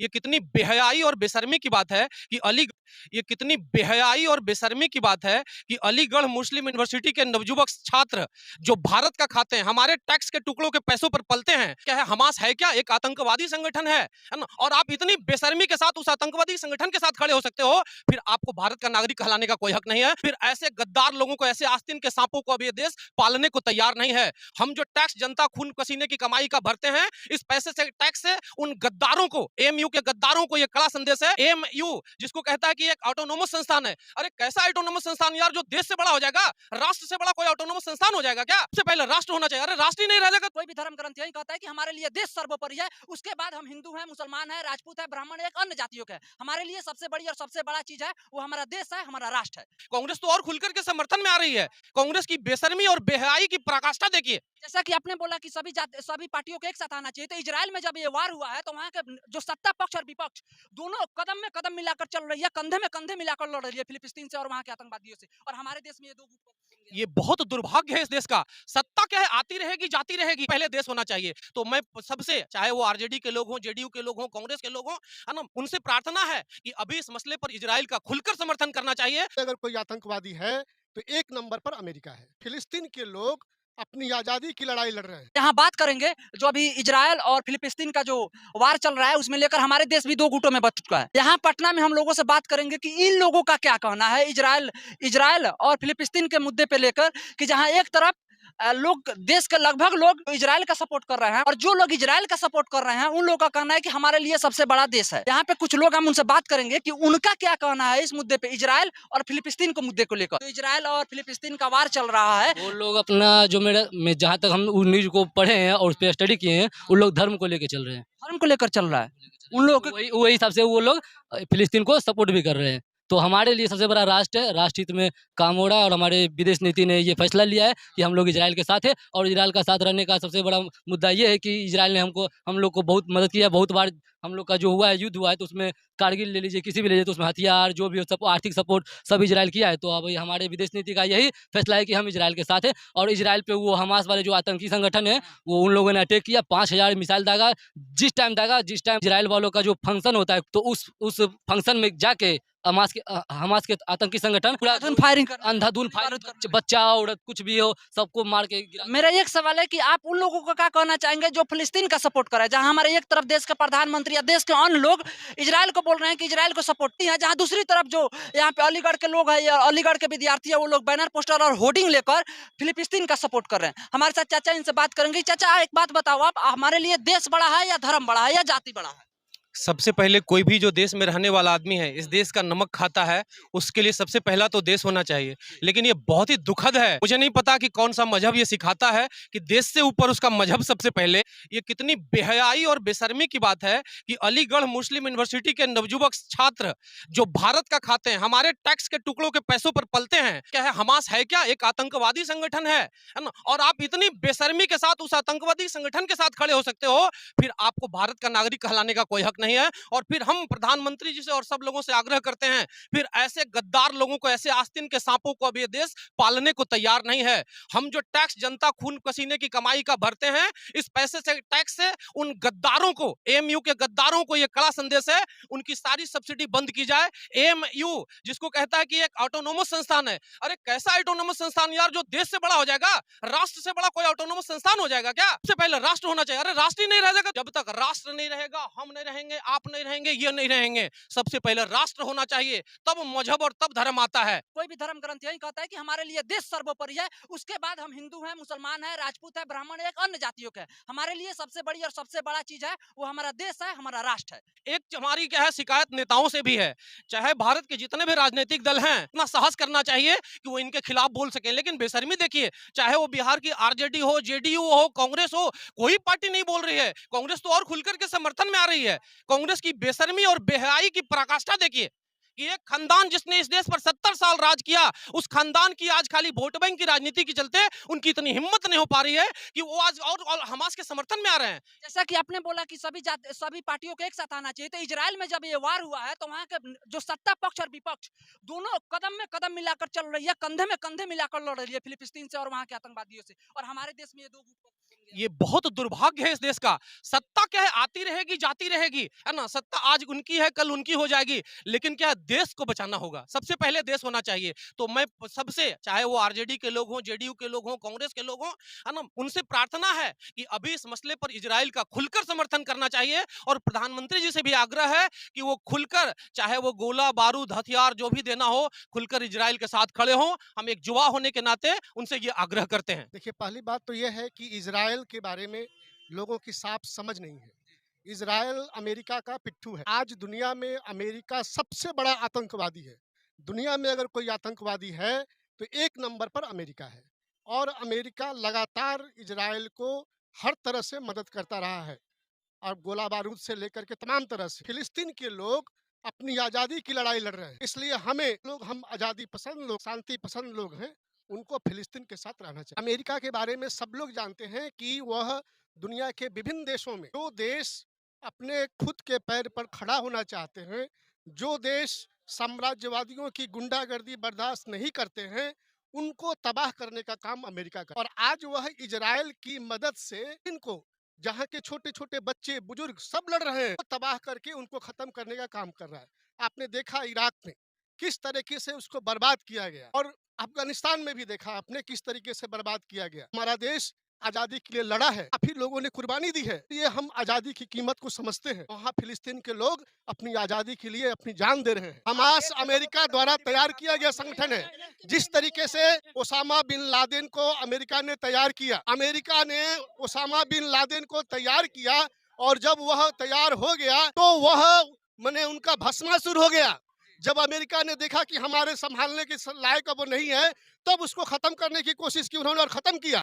ये कितनी बेहयाई और बेशर्मी की बात है कि अली ये कितनी बेहयाई और बेशर्मी की बात है कि अलीगढ़ मुस्लिम यूनिवर्सिटी के नवयुवक छात्र जो भारत का खाते हैं, हमारे टैक्स के टुकड़ों के पैसों पर पलते हैं। क्या है, हमास है क्या? एक आतंकवादी संगठन है ना? और आप इतनी बेशर्मी के साथ उस आतंकवादी संगठन के साथ खड़े हो सकते हो, फिर आपको भारत का नागरिक कहलाने का कोई हक नहीं है। फिर ऐसे गद्दार लोगों को, ऐसे आस्तीन के सांपों को अब ये देश पालने को तैयार नहीं है। हम जो टैक्स जनता खून पसीने की कमाई का भरते हैं, इस पैसे से, टैक्स से उन गद्दारों को, एएमयू के गद्दारों को ये कड़ा संदेश है। एएमयू जिसको कहता है कि एक ऑटोनोमस संस्थान है। अरे कैसा ऑटोनोमस संस्थान यार, जो देश से बड़ा हो जाएगा? राष्ट्र से बड़ा कोई ऑटोनोमस संस्थान हो जाएगा क्या? सबसे पहले राष्ट्र होना चाहिए। अरे राष्ट्र ही नहीं रह जाएगा। कोई भी धर्म ग्रंथ यही कहता है कि हमारे लिए देश सर्वोपरि है, उसके बाद हम हिंदू हैं, मुसलमान हैं, राजपूत हैं, ब्राह्मण, एक अन्य जातियों के हैं। हमारे लिए सबसे बड़ी और सबसे बड़ा चीज है वो हमारा देश है, हमारा राष्ट्र है। कांग्रेस तो और खुलकर के समर्थन में आ रही है। कांग्रेस की बेशर्मी और बेहयाई की पराकाष्ठा देखिए। जैसा कि आपने बोला कि सभी पार्टियों को एक साथ आना चाहिए, तो इजराइल में जब ये वार हुआ है तो वहाँ के जो सत्ता पक्ष और विपक्ष दोनों कदम में कदम मिलाकर चल रही है, कंधे में कंधे मिलाकर लड़ रही है फिलिस्तीन से और वहाँ के आतंकवादियों से। और हमारे देश में ये दो गुट ये बहुत दुर्भाग्य है इस देश का। सत्ता क्या है, आती रहेगी जाती रहेगी। पहले देश होना चाहिए। तो मैं सबसे, चाहे वो आरजेडी के लोग हों, जेडीयू के लोग हों, कांग्रेस के लोग हों, है ना, उनसे प्रार्थना है कि अभी इस मसले पर इजराइल का खुलकर समर्थन करना चाहिए। अगर कोई आतंकवादी है तो एक नंबर पर अमेरिका है। फिलिस्तीन के लोग अपनी आजादी की लड़ाई लड़ रहे हैं। यहाँ बात करेंगे जो अभी इजराइल और फिलिस्तीन का जो वार चल रहा है उसमें लेकर हमारे देश भी दो गुटों में बट चुका है। यहाँ पटना में हम लोगों से बात करेंगे कि इन लोगों का क्या कहना है इजराइल और फिलिस्तीन के मुद्दे पे लेकर, कि जहाँ एक तरफ लोग, देश के लगभग लोग इजराइल का सपोर्ट कर रहे हैं और जो लोग इजराइल का सपोर्ट कर रहे हैं उन लोगों का कहना है कि हमारे लिए सबसे बड़ा देश है। यहाँ पे कुछ लोग, हम उनसे बात करेंगे कि उनका क्या कहना है इस मुद्दे पे, इजराइल और फिलिस्तीन के मुद्दे को लेकर। तो इजराइल और फिलिस्तीन का वार चल रहा है। वो लोग अपना जो मैं जहाँ तक हम उस न्यूज़ को पढ़े हैं और उस पर स्टडी किए हैं, उन लोग धर्म को लेके चल रहे हैं। धर्म को लेकर चल रहा है उन लोगों तो वही हिसाब से वो लोग फिलिस्तीन को सपोर्ट भी कर रहे हैं। तो हमारे लिए सबसे बड़ा राष्ट्र है, राष्ट्र हित में काम हो रहा है और हमारे विदेश नीति ने ये फैसला लिया है कि हम लोग इजराइल के साथ है। और इजराइल का साथ रहने का सबसे बड़ा मुद्दा ये है कि इजराइल ने हम लोग को बहुत मदद किया है। बहुत बार हम लोग का जो हुआ है, युद्ध हुआ है, तो उसमें कारगिल ले लीजिए, किसी भी ले लीजिए, तो उसमें हथियार जो भी हो, सब आर्थिक सपोर्ट सब इजराइल किया है। तो अब हमारे विदेश नीति का यही फैसला है कि हम इजराइल के साथ है। और इजराइल पे वो हमास वाले जो आतंकी संगठन है, वो उन लोगों ने अटैक किया, 5000 मिसाइल दागा। जिस टाइम इजराइल वालों का जो फंक्शन होता है, तो उस फंक्शन में जाके हमास के आतंकी संगठन पूरा फायरिंग कर अंधाधुन फायरिंग, बच्चा औरत कुछ भी हो सबको मार के गिरा। मेरा एक सवाल है कि आप उन लोगों को क्या कहना चाहेंगे जो फिलिस्तीन का सपोर्ट कर रहे हैं, जहां हमारे एक तरफ देश के प्रधानमंत्री या देश के अन्य लोग इजराइल को बोल रहे हैं कि इजराइल को सपोर्ट नहीं है, जहां दूसरी तरफ जो यहाँ पे अलीगढ़ के लोग हैं या अलीगढ़ के विद्यार्थी है, वो लोग बैनर पोस्टर और होर्डिंग लेकर फिलिस्तीन का सपोर्ट कर रहे हैं। हमारे साथ चाचा, इनसे बात करेंगे। चाचा, एक बात बताओ, आप, हमारे लिए देश बड़ा है या धर्म बड़ा है या जाति बड़ा है? सबसे पहले कोई भी जो देश में रहने वाला आदमी है, इस देश का नमक खाता है, उसके लिए सबसे पहला तो देश होना चाहिए। लेकिन ये बहुत ही दुखद है, मुझे नहीं पता कि कौन सा मजहब ये सिखाता है कि देश से ऊपर उसका मजहब सबसे पहले। ये कितनी बेहयाई और बेशर्मी की बात है कि अलीगढ़ मुस्लिम यूनिवर्सिटी के नवयुवक छात्र जो भारत का खाते हैं, हमारे टैक्स के टुकड़ों के पैसों पर पलते हैं। क्या है, हमास है क्या? एक आतंकवादी संगठन है ना? और आप इतनी बेशर्मी के साथ उस आतंकवादी संगठन के साथ खड़े हो सकते हो, फिर आपको भारत का नागरिक कहलाने का कोई हक नहीं है। और फिर हम प्रधानमंत्री जी से और सब लोगों से आग्रह करते हैं, फिर ऐसे गद्दार लोगों को, ऐसे आस्तीन के सांपों को अब ये देश पालने को तैयार नहीं है। हम जो टैक्स जनता खून पसीने की कमाई का भरते हैं, इस पैसे से, टैक्स से उन गद्दारों को, एएमयू के गद्दारों को ये कड़ा संदेश है, उनकी सारी सब्सिडी बंद की जाए। एएमयू जिसको कहता है कि एक ऑटोनोमस संस्थान है। अरे कैसा ऑटोनोमस संस्थान यार, जो देश से बड़ा हो जाएगा? राष्ट्र से बड़ा कोई ऑटोनोमस संस्थान हो जाएगा क्या? सबसे पहले राष्ट्र होना चाहिए। अरे राष्ट्र ही नहीं रह जाएगा। जब तक राष्ट्र नहीं रहेगा, हम नहीं रहेंगे, आप नहीं रहेंगे, ये नहीं रहेंगे। सबसे पहले राष्ट्र होना चाहिए, तब मजहब और तब धर्म आता है। कोई भी धर्म ग्रंथ यही कहता है कि हमारे लिए देश सर्वोपरि है, उसके बाद हम हिंदू हैं, मुसलमान हैं, राजपूत हैं, ब्राह्मण, एक अन्य जातियों के हैं। हमारे लिए सबसे बड़ी और सबसे बड़ा चीज है वो हमारा देश है, हमारा राष्ट्र है। एक हमारी क्या है, शिकायत नेताओं से भी है। चाहे भारत के जितने भी राजनीतिक दल हैं, इतना साहस करना चाहिए कि वो इनके खिलाफ बोल सकें। लेकिन बेशर्मी देखिए, चाहे वो बिहार की आरजेडी हो, जेडीयू हो, कांग्रेस हो, कोई पार्टी नहीं बोल रही है। कांग्रेस तो और खुलकर के समर्थन में आ रही है। कांग्रेस की बेशर्मी और बेहयाई की पराकाष्ठा देखिए कि एक खानदान जिसने इस देश पर 70 साल राज किया, उस खानदान की आज खाली वोट बैंक की राजनीति के चलते उनकी इतनी हिम्मत नहीं हो पा रही है कि वो आज और हमास के समर्थन में आ रहे हैं। जैसा कि आपने बोला कि सभी पार्टियों को एक साथ आना चाहिए, तो इजराइल में जब ये वार हुआ है तो वहाँ के जो सत्ता पक्ष और विपक्ष दोनों कदम में कदम मिलाकर चल रही है, कंधे में कंधे मिलाकर लड़ रही है फिलिस्तीन से और वहाँ के आतंकवादियों से। और हमारे देश में ये दो गुट ये बहुत दुर्भाग्य है इस देश का। सत्ता क्या है, आती रहेगी जाती रहेगी, है ना। सत्ता आज उनकी है, कल उनकी हो जाएगी, लेकिन क्या देश को बचाना होगा। सबसे पहले देश होना चाहिए। तो मैं सबसे, चाहे वो आरजेडी के लोग हों, जेडीयू के लोग हों, कांग्रेस के लोग हों, है ना, उनसे प्रार्थना है कि अभी इस मसले पर इजराइल का खुलकर समर्थन करना चाहिए। और प्रधानमंत्री जी से भी आग्रह है कि वो खुलकर, चाहे वो गोला बारूद हथियार जो भी देना हो, खुलकर इजराइल के साथ खड़े हों। हम एक युवा होने के नाते उनसे ये आग्रह करते हैं। देखिए, पहली बात तो यह है कि इजराइल के बारे में लोगों की साफ समझ नहीं है। इजराइल अमेरिका का पिट्ठू है। आज दुनिया में अमेरिका सबसे बड़ा आतंकवादी है। दुनिया में अगर कोई आतंकवादी है तो एक नंबर पर अमेरिका है। और अमेरिका लगातार इजराइल को हर तरह से मदद करता रहा है, और गोला बारूद से लेकर के तमाम तरह से। फिलिस्तीन के लोग अपनी आज़ादी की लड़ाई लड़ रहे हैं, इसलिए हम आज़ादी पसंद लोग, शांति पसंद लोग हैं, उनको फिलिस्तीन के साथ रहना चाहिए। अमेरिका के बारे में सब लोग जानते हैं कि वह दुनिया के विभिन्न देशों में, जो देश अपने खुद के पैर पर खड़ा होना चाहते हैं, जो देश साम्राज्यवादियों की गुंडागर्दी बर्दाश्त नहीं करते हैं, उनको तबाह करने का काम अमेरिका का। और आज वह इजराइल की मदद से इनको, जहाँ के छोटे छोटे बच्चे बुजुर्ग सब लड़ रहे हैं, तबाह करके उनको खत्म करने का काम कर रहा है। आपने देखा इराक में किस तरीके से उसको बर्बाद किया गया, और अफगानिस्तान में भी देखा आपने किस तरीके से बर्बाद किया गया। हमारा देश आजादी के लिए लड़ा है, काफी लोगों ने कुर्बानी दी है, ये हम आजादी की कीमत को समझते हैं। वहाँ फिलिस्तीन के लोग अपनी आजादी के लिए अपनी जान दे रहे हैं। हमास अमेरिका द्वारा तैयार किया गया संगठन है। जिस तरीके से ओसामा बिन लादेन को अमेरिका ने तैयार किया, अमेरिका ने ओसामा बिन लादेन को तैयार किया, और जब वह तैयार हो गया तो वह माने उनका भस्मासुर हो गया। जब अमेरिका ने देखा कि हमारे संभालने के लायक अब वो नहीं है, तब उसको खत्म करने की कोशिश की उन्होंने, और खत्म किया।